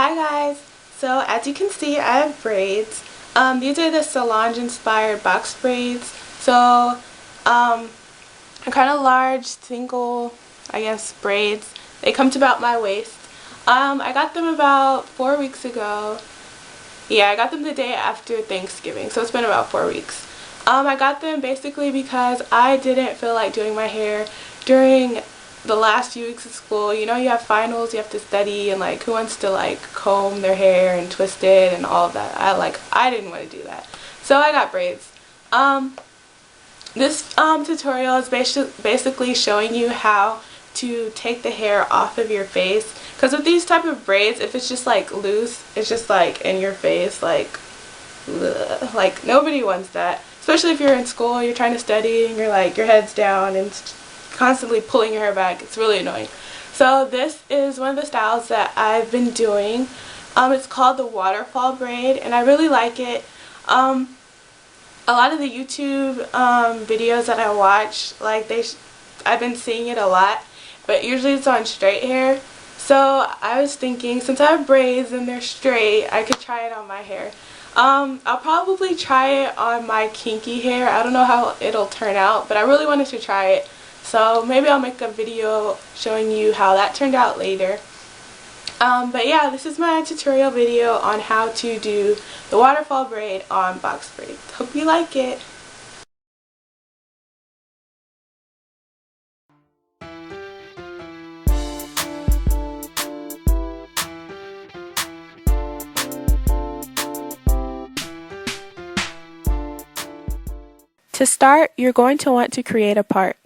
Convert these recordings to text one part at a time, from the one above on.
Hi guys! So as you can see, I have braids. These are the Solange inspired box braids. So they're kind of large, single, I guess, braids. They come to about my waist. I got them about 4 weeks ago. Yeah, I got them the day after Thanksgiving, so it's been about 4 weeks. I got them basically because I didn't feel like doing my hair during the last few weeks of school. You know, you have finals, you have to study, and like, who wants to like comb their hair and twist it and all of that? I didn't want to do that, so I got braids. This tutorial is basically showing you how to take the hair off of your face, because with these type of braids, if it's just like loose, it's just like in your face, like ugh. Like nobody wants that, especially if you're in school, you're trying to study and you're like, your head's down and constantly pulling your hair back. It's really annoying. So this is one of the styles that I've been doing. It's called the Waterfall Braid, and I really like it. A lot of the YouTube videos that I watch, like I've been seeing it a lot, but usually it's on straight hair. So I was thinking, since I have braids and they're straight, I could try it on my hair. I'll probably try it on my kinky hair. I don't know how it'll turn out, but I really wanted to try it. So maybe I'll make a video showing you how that turned out later. But yeah, this is my tutorial video on how to do the waterfall braid on box braids. Hope you like it. To start, you're going to want to create a part.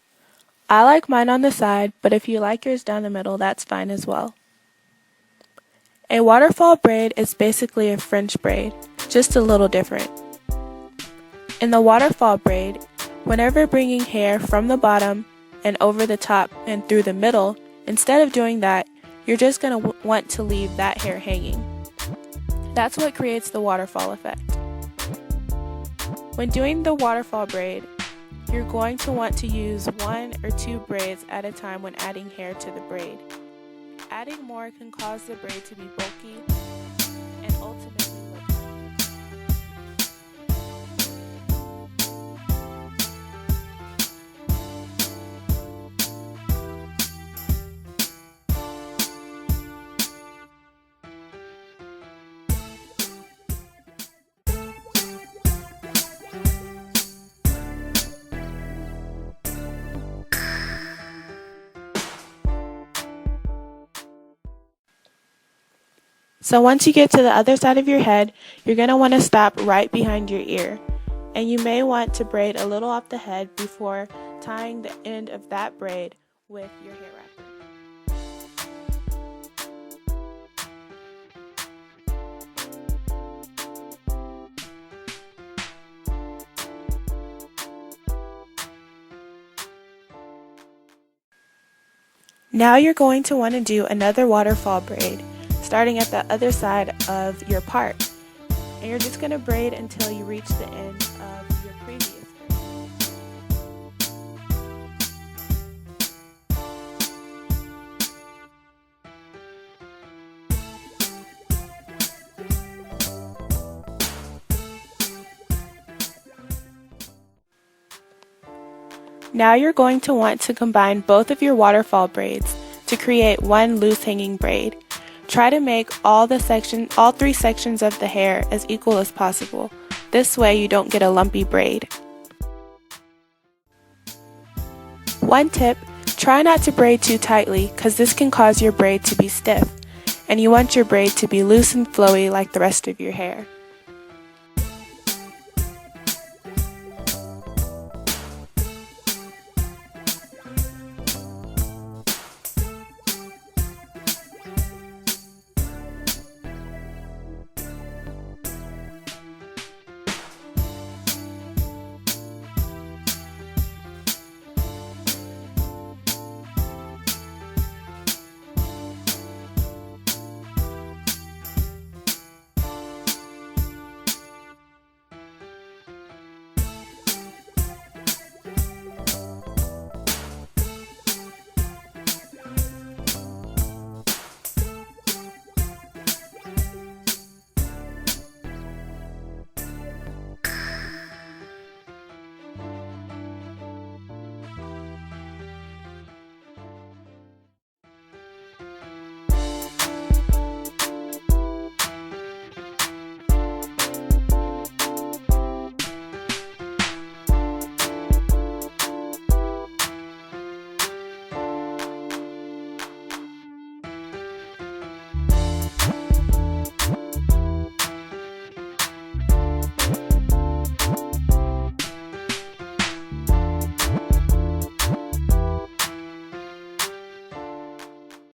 I like mine on the side, but if you like yours down the middle, that's fine as well. A waterfall braid is basically a French braid, just a little different. In the waterfall braid, whenever bringing hair from the bottom and over the top and through the middle, instead of doing that, you're just going to want to leave that hair hanging. That's what creates the waterfall effect. When doing the waterfall braid, you're going to want to use 1 or 2 braids at a time when adding hair to the braid. Adding more can cause the braid to be bulky and ultimately look funny. So once you get to the other side of your head, you're going to want to stop right behind your ear. And you may want to braid a little off the head before tying the end of that braid with your hair wrapper. Now you're going to want to do another waterfall braid, starting at the other side of your part, and you're just going to braid until you reach the end of your previous braid. Now you're going to want to combine both of your waterfall braids to create one loose hanging braid. Try to make all 3 sections of the hair as equal as possible. This way you don't get a lumpy braid. One tip, try not to braid too tightly, because this can cause your braid to be stiff, and you want your braid to be loose and flowy like the rest of your hair.